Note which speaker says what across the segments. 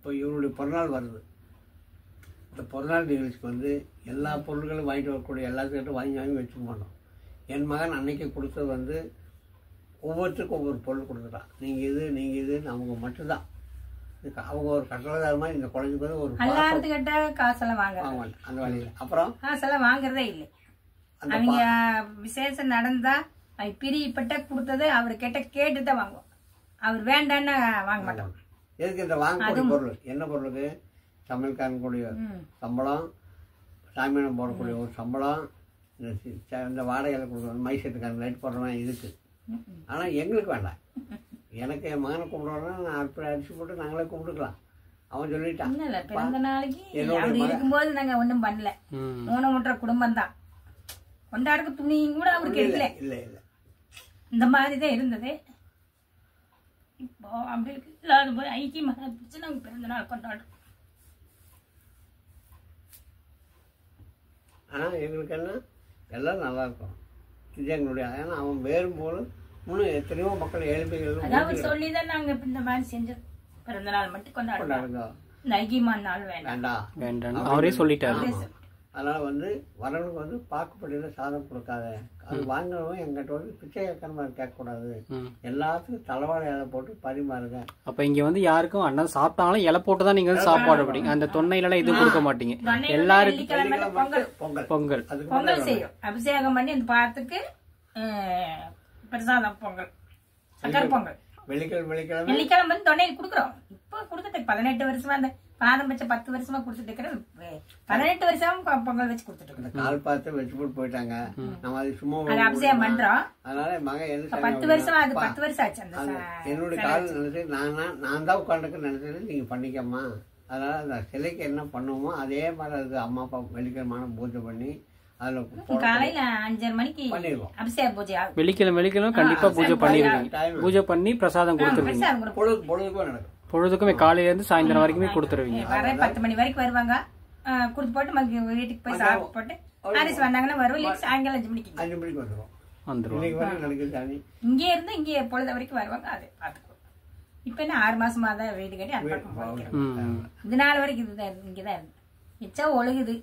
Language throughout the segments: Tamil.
Speaker 1: இப்போ இவருடைய பிறநாள் வருது. இந்த பிறநாள் நிகழ்ச்சிக்கு வந்து எல்லா பொருட்களும் வாங்கிட்டு வரக்கூடிய எல்லாத்துக்கிட்டும் வாங்கி வச்சுக்க மாட்டோம். என் மகன் அன்னைக்கு கொடுத்தது வந்து ஒவ்வொருத்தருக்கும் ஒவ்வொரு பொருள் கொடுத்துட்டான். நீங்கள் இதுன்னு அவங்க மட்டும்தான். அவங்க ஒரு கட்டளதார மாதிரி இந்த குழந்தைக்கு வந்து ஒரு
Speaker 2: எல்லாத்துக்கிட்ட காசெல்லாம் வாங்க
Speaker 1: அந்த வழியில் அப்புறம்
Speaker 2: காசெல்லாம் வாங்குறதே இல்லை. அவங்க விசேஷம் நடந்தா பிரியப்பட்ட கொடுத்தது அவர் கேட்டுதான் வாங்குவோம். அவர் வேண்டான்னு வாங்க மாட்டோம்.
Speaker 1: எதுக்கு இந்த வாங்கக்கூடிய பொருள் என்ன பொருளுக்கு? சமையல்காரன் கூடிய சம்பளம், சாமியானம் போடக்கூடிய ஒரு சம்பளம், இந்த வாடகையில் கொடுக்குறோம், மைசெட்டுக்காரன் லைட் போடுறவன் இதுக்கு. ஆனால் எங்களுக்கு வேண்டாம். எனக்கு என் மகனை கும்பிடுறோன்னா நான் அப்படி அடிச்சு போட்டு நாங்களே கும்பிட்டுக்கலாம். அவன் சொல்லிட்டான்.
Speaker 2: பிறந்த நாளைக்கு அவர் இருக்கும்போது நாங்க ஒன்றும் பண்ணல. ஊனமுற்ற குடும்பம் தான். கொண்டாடுக்கு துணியும் கூட அவருக்கு எடுக்கல.
Speaker 1: இல்லை இல்லை
Speaker 2: இந்த மாதிரி தான் இருந்தது. இப்போ அப்படி இருக்கு. இல்லாத போய் ஐக்கியமாக பிடிச்சி நாங்கள் பிறந்த நாள் கொண்டாடுறோம்.
Speaker 1: ஆனால் எங்களுக்கு என்ன எல்லாம் நல்லா இருக்கும். இது எங்களுடைய. ஏன்னா அவன் வேறும்போது இன்னும் எத்தனையோ மக்கள் ஏழ்மைகள்
Speaker 2: அதாவது சொல்லி தான் நாங்கள் இந்த மாதிரி செஞ்சோம். பிறந்த நாள் மட்டும் கொண்டாடுங்க. இந்த ஐக்கியமான நாள் வேண்டாம்
Speaker 3: அவரே சொல்லிட்டாரு.
Speaker 1: அதனால வந்து வரவங்களுக்கு வந்து பாக்குப்படியில சாதம் கொடுக்காத. அது வாங்கினவங்க எங்கிட்ட வந்து பிச்சை கேட்கற கேட்கக்கூடாது. எல்லாத்துக்கும் தலைவாழை இலை போட்டு பரிமாறுங்க.
Speaker 3: அப்ப இங்க வந்து யாருக்கும் அண்ணன் சாப்பிட்டாலும் இலை போட்டுதான் நீங்க வந்து சாப்பாடு போடுங்க. அந்த தொன்னையில எதுவும் கொடுக்க மாட்டீங்க. எல்லாருக்கும்
Speaker 1: பொங்கல்
Speaker 3: பொங்கல்
Speaker 2: பொங்கல் செய்யும். அபிஷேகம் பண்ணி அந்த பாத்துக்கு பிரசாதம் பொங்கல், சக்கரை பொங்கல். வெள்ளிக்கிழமை வந்து தொன்னையில் கொடுக்குறோம். இப்போ கொடுத்துட்டு 18 வருஷமா அந்த பாதம் வச்ச 10 வருஷமா கொடுத்துட்டு இருக்கிறேன். 18 வருஷமா பொங்கல் வச்சு கொடுத்துட்டு இருக்கோம்.
Speaker 1: கால் பார்த்து வச்சு போட்டு போயிட்டாங்க. நம்ம அது சும்மா
Speaker 2: அபிஷேகம் பண்றோம்.
Speaker 1: அதனால மகன் என்ன
Speaker 2: 10 வருஷமா அது 10 வருஷம் ஆச்சு. அந்த
Speaker 1: என்னுடைய கால் நினைச்சு நான் தான் உட்காந்துக்கு நினைச்சது நீங்க பண்ணிக்கம்மா. அதனால அந்த சிலைக்கு என்ன பண்ணுவோமோ அதே மாதிரி அதுக்கு அம்மா அப்பா வெள்ளிக்கிழமான பூஜை பண்ணி அதுல
Speaker 2: காலையில 5:30 மணிக்கு அபிஷேக பூஜை.
Speaker 3: வெள்ளிக்கிழமை கண்டிப்பா பூஜை பண்ணிருக்கீங்க. பூஜை பண்ணி பிரசாதம் கொடுத்துருவீங்க.
Speaker 1: பொழுதுக்கும் நடக்கும்.
Speaker 3: பொழுதுக்குமே காலையில இருந்து சாயந்தரம் வரைக்குமே கொடுத்துருவீங்க.
Speaker 2: 10 மணி வரைக்கும் வருவாங்க. கொடுத்து போட்டு வீட்டுக்கு போய் சாப்பிட்டு போட்டு அரிசி வந்தாங்கன்னா வருவோம். சாயங்காலம் 5 மணிக்கு
Speaker 1: வந்துடும்.
Speaker 2: இங்கே இருந்து இங்கே பொழுது வரைக்கும் வருவாங்க. அது பாத்துக்குவோம். இப்ப என்ன 6 மாசமா தான் வீடு கட்டி அந்த பக்கம் இது நாள் வரைக்கும் இதுதான் இங்கதான் இருந்து மிச்சா ஒழுகுது.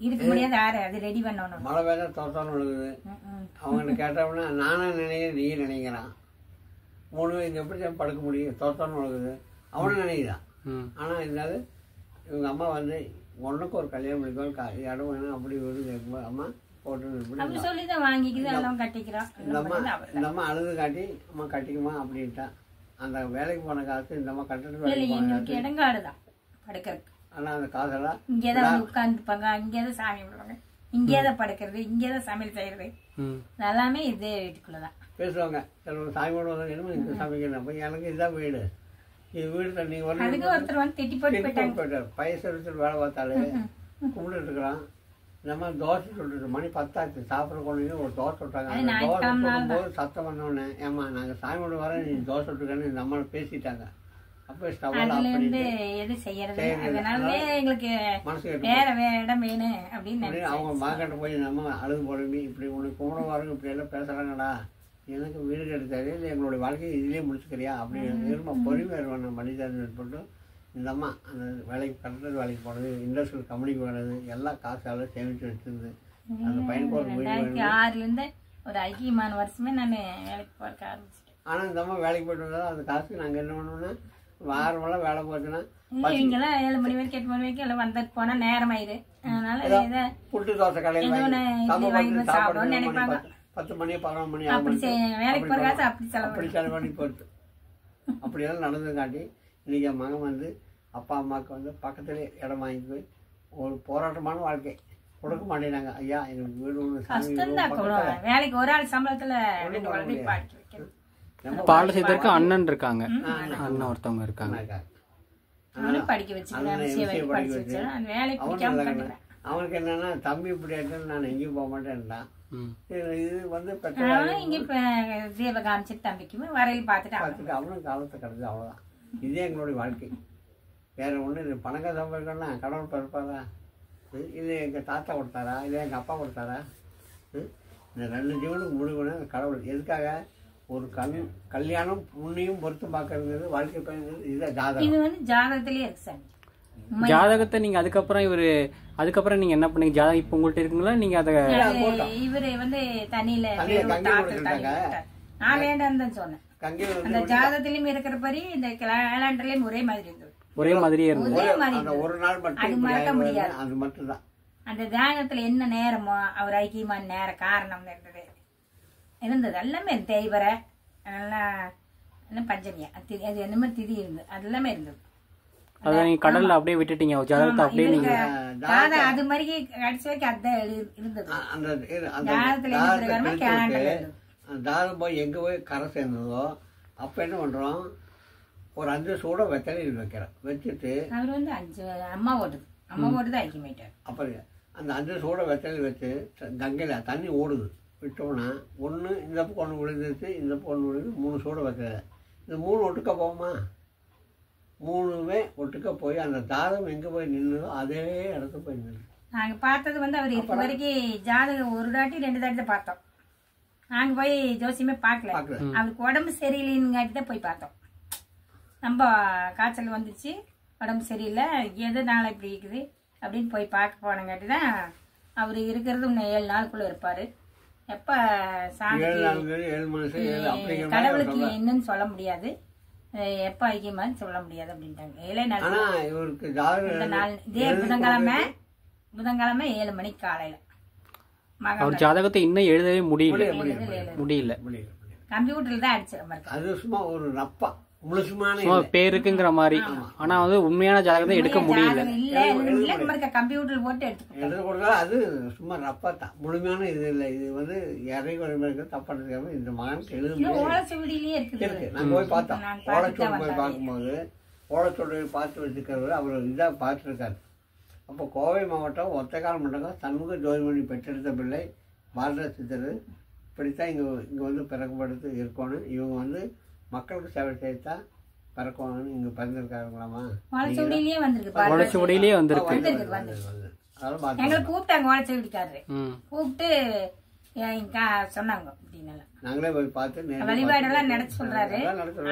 Speaker 2: இதுக்கு முடியாது. யாரு அது ரெடி பண்ணணும்.
Speaker 1: மழை வேலை தோட்டம் ஒழுகுது. அவங்க கேட்டோம்னா நானும் நினைக்கிறேன் நீ நினைக்கிறான். 3 இங்க எப்படி படுக்க முடியும்? தோட்டம் ஒழுகுது. அவனும் நினைக்கிறான். ஆனா இருந்தாலும் இவங்க அம்மா வந்து ஒன்றுக்கு ஒரு கல்யாணம் பண்ணிக்கோ இடம் வேணும் அப்படி வீடு அம்மா போட்டு
Speaker 2: சொல்லிதான் வாங்கிக்குது. எல்லாம் கட்டிக்கிறான்.
Speaker 1: இந்த அம்மா அழுது காட்டி அம்மா கட்டிக்குமா அப்படின்ட்டான். அந்த வேலைக்கு போன காசு இந்த அம்மா கட்டிட்டு வேலைக்கு போன காசு
Speaker 2: இடங்காடுதான் படுக்கிறதுக்கு.
Speaker 1: ஆனா அந்த காசெல்லாம்
Speaker 2: இங்கேதான் உட்காந்துப்பாங்க. இங்கேதான் சாமி விடுவாங்க. இங்கேதான் படுக்கிறது. இங்கேதான் சமையல் செய்யறது. எல்லாமே இதே வீட்டுக்குள்ளதான்
Speaker 1: பேசுவாங்க. சில சாமி விடுவாங்க. என்னமோ இந்த சமைக்கணும். அப்ப எனக்கு இதுதான் வீடு. இது வீடு நீங்க
Speaker 2: ஒருத்தர் வந்து திட்டி போயிட்டாரு.
Speaker 1: பைசா எடுத்துட்டு வேலை பார்த்தாலே கும்பிட்டு இருக்கிறான். இந்த மாதிரி தோசை சுட்டு மணி 10 ஆச்சு. சாப்பிட கொண்டு ஒரு தோசை விட்டாங்க. தோசை போடும்போது சத்தம் பண்ணோடனே ஏமா நாங்க சாமி விட வர நீ தோசை விட்டுக்கன்னு இந்த அம்மா பேசிட்டாங்க.
Speaker 2: எங்களுக்கு வேற இடம் வேணும் அப்படின்னு
Speaker 1: அவங்க மார்க்கெட்ட போய் நம்ம அழுது போடுமி இப்படி உனக்கு கும்பிட வரவங்க இப்படி எல்லாம் பேசுறாங்கடா. எனக்கு வீடு கிடைச்சாரு இல்லை எங்களுடைய வாழ்க்கையை இதுலயே முடிச்சுக்கிறியா அப்படின்னு பொறுமையாக இருவான் மனிதன் போட்டு இந்த அம்மா அந்த வேலைக்கு கட்டுறது வேலைக்கு போனது இண்டஸ்ட்ரியல் கம்பெனிக்கு போனது எல்லாம் காசால சேமிச்சு வச்சிருந்து அந்த பையனுக்கு ஒரு வீடு
Speaker 2: 2006 ஒரு ஐக்கியமான வருஷமே நான் வேலைக்கு போறதுக்கு ஆரம்பிச்சிட்டேன்.
Speaker 1: ஆனா இந்த அம்மா வேலைக்கு போயிட்டு வந்தாலும் அந்த காசுக்கு நாங்க என்ன பண்ணோம்னா வாரமெல்லாம் வேலை போச்சுன்னா
Speaker 2: இவங்கெல்லாம் 7 மணி வரைக்கும் 8 மணி வரைக்கும் எல்லாம் வந்துட்டு போனா நேரம் ஆயிரு. அதனால
Speaker 1: புட்டு தோசை கடையில் சாப்பிடணும்னு நினைப்பாங்க. 10 மணி 11 மணி
Speaker 2: வேலைக்கு போறாச்சு
Speaker 1: அப்படி செலவு பண்ணி போச்சு. அப்படியெல்லாம் நடந்து காட்டி இன்னைக்கு என் மகன் வந்து அப்பா அம்மாவுக்கு வந்து பக்கத்துலேயே இடம் வாங்கி போய் ஒரு போராட்டமான வாழ்க்கை கொடுக்க மாட்டேனாங்க. ஐயா எங்களுக்கு வீடு ஒன்று
Speaker 2: வேலைக்கு ஒரு ஆள் சம்பளத்துல
Speaker 3: பாட செய்ததற்கு அண்ணன் இருக்காங்க. அண்ணன் ஒருத்தவங்க இருக்காங்க.
Speaker 2: படிக்க வச்சு
Speaker 1: அவனுக்கு என்னன்னா தம்பி இப்படி ஆயிட்டு நான் எங்கேயும் போக மாட்டேன்டான். இது வந்து
Speaker 2: இங்க காமிச்சிட்டு தம்பிக்குமே வரையில் பார்த்துட்டு
Speaker 1: அவனும் காலத்தை கிடந்து அவ்வளவுதான். இதே எங்களுடைய வாழ்க்கை. வேற ஒண்ணு பணக்கார சம்பாதிக்கணும்னா கடவுள் பிறப்பாரா? இது எங்க தாத்தா கொடுத்தாரா? இல்லை எங்க அப்பா கொடுத்தாரா? இந்த 2 ஜீவனுக்கு முடிவுன்னு கடவுள் எதுக்காக ஒரு கல்யாணம் புண்ணியம் பொறுத்து பார்க்கறது வாழ்க்கை பயணம் இது ஜாதகம்.
Speaker 2: இது வந்து ஜாதகத்திலேயே இருக்கு சாமி.
Speaker 3: ஜாதகத்தை நீங்க அதுக்கப்புறம் நீங்க என்ன பண்ணீங்க? ஜாதகம் இப்ப உங்கள்ட்ட இருக்குங்களா? நீங்க அதை
Speaker 2: இவரு வந்து தண்ணியில நான் வேண்டாம் தான் சொன்னேன். அந்த ஜாதகத்திலயும் இருக்கிறபடி இந்த கேலண்டர்லயும் ஒரே மாதிரி இருந்தது.
Speaker 3: ஒரே மாதிரியே இருந்தது.
Speaker 2: ஒரே மாதிரி
Speaker 1: ஒரு நாள்
Speaker 2: அது மறக்க முடியாது.
Speaker 1: அது மட்டும் தான்.
Speaker 2: அந்த ஜாதகத்துல என்ன நேரமோ அவர் ஐக்கியமான நேர காரணம் இருந்தது எல்லாமே தேய்வரை நல்லா பஞ்சமியா அது என்னமே திதி இருந்தது, அது எல்லாமே இருந்தது.
Speaker 3: அத நீங்க கடல்ல அப்படியே விட்டுட்டீங்க ஜாதகத்தை அப்படியே நீங்க.
Speaker 2: அது மாதிரி கடைசி வரைக்கும் அதான் இருந்தது. ஜாதகத்துல என்ன பிரகாரமா கேலண்டர்ல இருந்தது.
Speaker 1: ஜாதகம் போய் எங்க போய் கரை சேர்ந்ததோ அப்ப என்ன பண்றோம், ஒரு 5 சூட வெத்தலையில் வைக்கிறோம். வச்சுட்டு
Speaker 2: அவர் வந்து 5 அம்மா ஓட்டுதான் ஐக்கியமாயிட்டார்.
Speaker 1: அப்ப அந்த 5 சூட வெத்தலையில் வச்சு கங்கையில தண்ணி ஓடுது விட்டோம்னா ஒன்று இந்த பக்கம் ஒன்று விழுந்துருச்சு, இந்த பக்கம் ஒன்று விழுந்து 3 சூட வெத்தலை. இந்த 3 ஒட்டுக்க போகுமா? 3மே ஒட்டுக்க போய் அந்த ஜாதகம் எங்க போய் நின்றுதோ அதே இடத்துல போய் நின்று.
Speaker 2: நாங்க பார்த்தது வந்து அவர் இருக்க வரைக்கும் ஜாதகம் 1 தாட்டி 2 தாட்டி தான் பார்த்தோம். நாங்க போய் ஜோசியமே பார்க்கல. அவருக்கு உடம்பு சரியில்லைங்காட்டி தான் போய் பார்த்தோம். நம்ம காய்ச்சல் வந்துச்சு, உடம்பு சரியில்லை, எதுனால இப்படி இருக்குது அப்படின்னு போய் பார்க்க போனங்காட்டி தான் அவர் இருக்கிறது இன்னும் 7 நாளுக்குள்ள இருப்பாரு. எப்ப கடவுளுக்கு என்னன்னு சொல்ல முடியாது, எப்ப ஐக்கியமான்னு சொல்ல முடியாது அப்படின்ட்டாங்க. 7 நாள் இதே புதன்கிழமை 7 மணிக்கு காலையில.
Speaker 3: அவர் ஜாதகத்தை இன்னும் எழுதவே முடியல.
Speaker 2: கம்ப்யூட்டர்ல தான் அடிச்சிருக்க.
Speaker 1: அது சும்மா ஒரு ரப்பா முழுசுமான
Speaker 3: பேருக்குங்கிற மாதிரி. ஆனா வந்து உண்மையான ஜாதகத்தை எடுக்க முடியல.
Speaker 2: கம்ப்யூட்டர் போட்டு எடுத்து
Speaker 1: கொடுத்தா அது சும்மா ரப்பா தான், முழுமையான இது இல்லை. இது வந்து இறைவன் தப்பான இந்த மகனுக்கு எழுத
Speaker 2: ஓலைச்சுவடியிலேயே இருக்கு.
Speaker 1: நாங்க போய் பார்த்தோம். ஓலைச்சுவடி போய் பார்க்கும்போது ஓலைச்சுவடி பார்த்து வச்சுக்கிறவர் அவர் இதாக பார்த்துருக்காரு. அப்போ கோவை மாவட்டம் ஒத்தைக்கால் மண்டலம் சண்முக ஜோதிமணி பெற்றெடுத்த பிள்ளை பாரத சித்தர் இப்படித்தான் இங்கே வந்து பிறக்கப்படுத்து இருக்கணும். இவங்க வந்து மக்களுக்கு சேவை செய்தா பிறக்கணும்னு இங்கே பிறந்திருக்காருங்களாமா.
Speaker 3: ஓலைச்சுவடியிலேயே வந்திருக்கு.
Speaker 2: எங்களை கூப்பிட்டாங்க, ஓலைச்சுவடிக்காரரு கூப்பிட்டு சொன்னாங்க.
Speaker 1: நாங்களே போய் பார்த்து
Speaker 2: வழிபாடெல்லாம் நடத்த சொல்றாரு.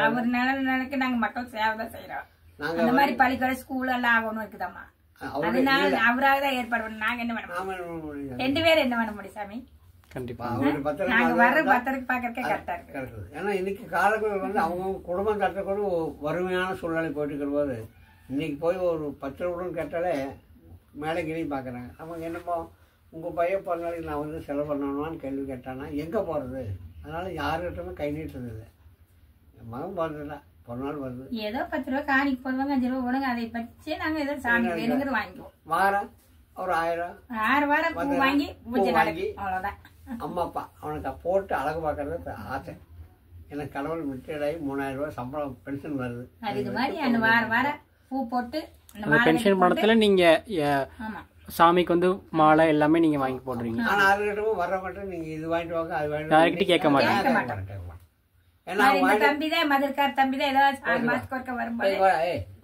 Speaker 2: அவர் நடக்க நாங்க மக்கள் சேவை தான் செய்யறோம். அந்த மாதிரி பள்ளிக்கூட ஸ்கூல் எல்லாம் ஆகணும் இருக்குதாம்மா. அதனால அவராக தான் ஏற்பாடு பண்ண. நாங்க என்ன பண்ண முடியும்? 2 பேரும் என்ன பண்ண முடியும் சாமி?
Speaker 3: கண்டிப்பா
Speaker 2: நாங்க வர்ற பத்திரிக்கை பாக்கறதுக்கே கரெக்டா இருக்கு.
Speaker 1: ஏன்னா இன்னைக்கு காலங்கள் வந்து அவங்க குடும்பம் கட்டக்கூட வறுமையான சூழ்நிலை போயிட்டு இருக்கிற போது இன்னைக்கு போய் ஒரு 10 ரூபான்னு கேட்டாலே மேலே கிளி பார்க்குறாங்க. அவங்க என்னப்போ உங்கள் பையன் பிறந்தாலும் நான் வந்து செலவு பண்ணணுமான்னு கேள்வி கேட்டானா எங்கே போகிறது? அதனால யாருக்கிட்டமே கை நீட்டுறது இல்லை. என் மகன் பிறந்ததில்ல, பொருநாள் வருது,
Speaker 2: ஏதோ 10 ரூபா காணிக்கு போடுவாங்க, 5 ரூபா போடுங்க, அதை பற்றி நாங்கள் ஏதோ சாமி வேணுங்கிறது வாங்கிக்குவோம்.
Speaker 1: வாரம் ஒரு 1000
Speaker 2: வாரம் வாங்கி அவ்வளோதான்.
Speaker 1: அம்மா அப்பா அவனுக்கு போட்டு அழகு பார்க்கறது ஆசை. எனக்கு கடவுள் ரிட்டையர்ட் ஆகி 3000 ரூபாய் சம்பளம் பென்ஷன் வருது.
Speaker 2: அதுக்கு மாதிரி அந்த வாரம் பூ போட்டு
Speaker 3: பென்ஷன் பணத்துல நீங்க சாமிக்கு வந்து மாலை எல்லாமே நீங்க வாங்கி போடுறீங்க.
Speaker 1: ஆனா அதுக்கிட்டவும் வர்றவங்க நீங்க இது வாங்கிட்டு வாங்க அது வாங்கிட்டு
Speaker 3: யார்கிட்ட கேட்க மாட்டேன்.
Speaker 2: தம்பிதான் மதுர்கார் தம்பிதான் ஏதாவது 6 மாசத்துக்கு ஒருக்க வரும்போது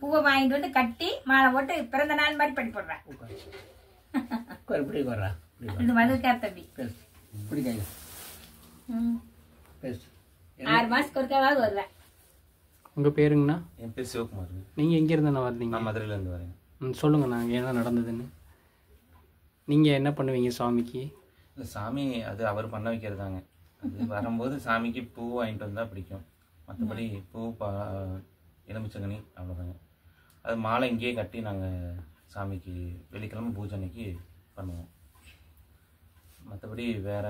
Speaker 2: பூவை வாங்கிட்டு வந்து கட்டி மாலை போட்டு பிறந்த நாள் மாதிரி பண்ணி போடுறேன்.
Speaker 1: இப்படி வர்றேன்.
Speaker 2: இது மதுர்கார் தம்பி.
Speaker 1: இப்படி கையில
Speaker 2: 6 மாசத்துக்கு ஒருக்காவது வருவேன்.
Speaker 3: உங்க பேருங்கண்ணா?
Speaker 4: என் பேர் சிவகுமார்.
Speaker 3: நீங்க எங்க இருந்து வர்றீங்க?
Speaker 4: நான் மதுரையில இருந்து வரேன்.
Speaker 3: சொல்லுங்க நாங்க என்ன நடந்ததுன்னு. நீங்க என்ன பண்ணுவீங்க சாமிக்கு?
Speaker 4: சாமி அது அவர் பண்ண வைக்கிறதாங்க. அது வரும்போது சாமிக்கு பூ வாங்கிட்டு வந்தா பிடிக்கும். மற்றபடி பூ எலுமிச்சங்கனி அவ்வளோதாங்க. அது மாலை இங்கேயே கட்டி நாங்கள் சாமிக்கு வெள்ளிக்கிழமை பூஜை அன்னைக்கு பண்ணுவோம். மற்றபடி வேற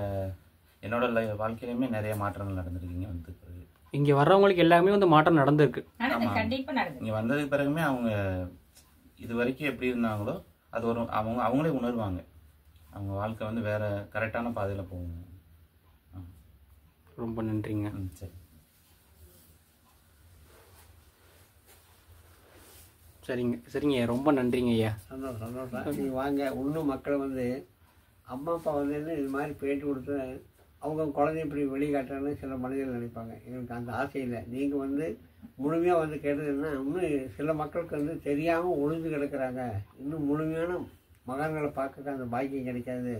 Speaker 4: என்னோட வாழ்க்கையிலுமே நிறைய மாற்றங்கள் நடந்திருக்கீங்க. வந்து
Speaker 3: இங்கே வர்றவங்களுக்கு எல்லாமே வந்து மாற்றம் நடந்திருக்கு.
Speaker 4: இங்கே வந்ததுக்கு பிறகுமே அவங்க இது வரைக்கும் எப்படி இருந்தாங்களோ அது ஒரு அவங்களே உணர்வாங்க. அவங்க வாழ்க்கை வந்து வேற கரெக்டான பாதையில் போவாங்க.
Speaker 3: ரொம்ப நன்றிங்க.
Speaker 4: சரி
Speaker 3: சரிங்க ரொம்ப நன்றிங்க ஐயா.
Speaker 1: சந்தோஷம். நீங்கள் வாங்க. இன்னும் மக்களை வந்து அம்மா அப்பா வந்து இது மாதிரி பேட்டி கொடுத்து அவங்க குழந்தைய இப்படி வெளிக்காட்டுறன்னு சில மனிதர்கள் நினைப்பாங்க. எங்களுக்கு அந்த ஆசை இல்லை. நீங்கள் வந்து முழுமையாக வந்து கேட்டதுன்னா இன்னும் சில மக்களுக்கு வந்து தெரியாமல் ஒளிஞ்சு கிடக்கிறாங்க. இன்னும் முழுமையான மகான்களை பார்க்க அந்த பாக்கியம் கிடைக்காது.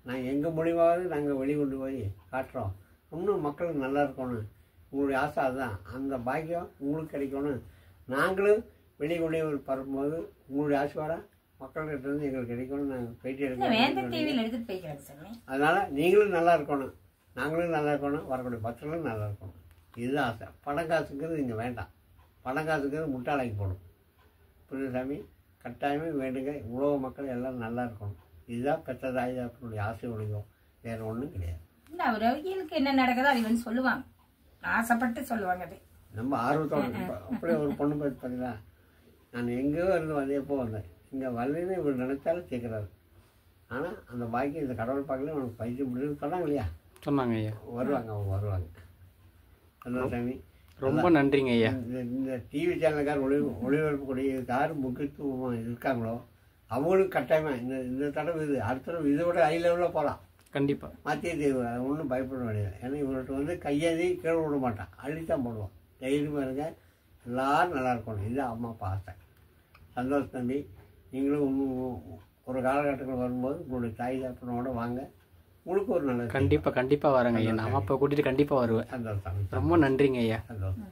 Speaker 1: நாங்கள் எங்கள் மூலியமாவது நாங்கள் வெளிக்கொண்டு போய் காட்டுறோம். இன்னும் மக்களுக்கு நல்லா இருக்கணும். உங்களுடைய ஆசை அதுதான். அந்த பாக்கியம் உங்களுக்கு கிடைக்கணும். நாங்களும் வெளியே பரப்பும்போது உங்களுடைய ஆசீர்வாதம் மக்கள்கிட்ட இருந்து எங்களுக்கு கிடைக்கணும். நாங்கள் பேட்டி எடுக்கணும். அதனால் நீங்களும் நல்லா இருக்கணும், நாங்களும் நல்லா இருக்கணும், வரக்கூடிய பக்தர்களும் நல்லா இருக்கணும். இதுதான் ஆசை. பணம் காசுங்கிறது இங்கே வேண்டாம். பணம் காசுங்கிறது முட்டாளாக்கி போடும். புரியுது சாமி? கட்டாயமே வேண்டுங்க. உலக மக்கள் எல்லாம் நல்லா இருக்கணும். இதுதான் பெற்ற தாய் தகப்பனுடைய ஆசை ஒழிக்கும், வேறு ஒன்றும் கிடையாது.
Speaker 2: அவர்களுக்கு என்ன நடக்குதோ அது வந்து சொல்லுவாங்க, ஆசைப்பட்டு சொல்லுவாங்க. அது
Speaker 1: நம்ம ஆர்வத்தோடு அப்படியே ஒரு பொண்ணு பார்த்து பார்த்தீங்களா, நான் எங்கேயோ இருந்து வந்து எப்போ வந்தேன், இங்கே வரலன்னு இவர் நினைச்சாலும் கேட்குறாரு. ஆனால் அந்த பாக்கியம் இந்த கடவுள் பார்க்கல உனக்கு பயிற்சி முடியும்னு சொன்னாங்க இல்லையா?
Speaker 3: சொன்னாங்க ஐயா.
Speaker 1: வருவாங்க, அவங்க வருவாங்க. சாமி
Speaker 3: ரொம்ப நன்றிங்க ஐயா.
Speaker 1: இந்த டிவி சேனலுக்கார் ஒளிபரப்பக்கூடிய யார் முக்கியத்துவம் இருக்காங்களோ அவங்களுக்கு கட்டாயமாக இந்த தடவை இது அடுத்த தடவை இதை விட ஹை லெவலில் போகலாம்.
Speaker 3: கண்டிப்பாக
Speaker 1: மாற்றியே தீர்வு. ஒன்றும் பயப்பட வேண்டியது. ஏன்னா இவர்கிட்ட வந்து கையேந்தி கீழே விட மாட்டான், அள்ளித்தான் போடுவான். தைரியமாக இருங்க, எல்லோரும் நல்லா இருக்கணும். இதுதான் அம்மா அப்பா ஆசை. சந்தோஷம் தம்பி. நீங்களும் ஒரு காலகட்டத்தில் வரும்போது உங்களுடைய தாய் தகப்பனோட வாங்க, உங்களுக்கு ஒரு நல்லது.
Speaker 3: கண்டிப்பாக வரேங்க ஐயா. நான் அப்பா கூட்டிகிட்டு கண்டிப்பாக வருவேன்.
Speaker 1: சந்தோஷம்.
Speaker 3: ரொம்ப நன்றிங்க ஐயா.
Speaker 1: சந்தோஷம்.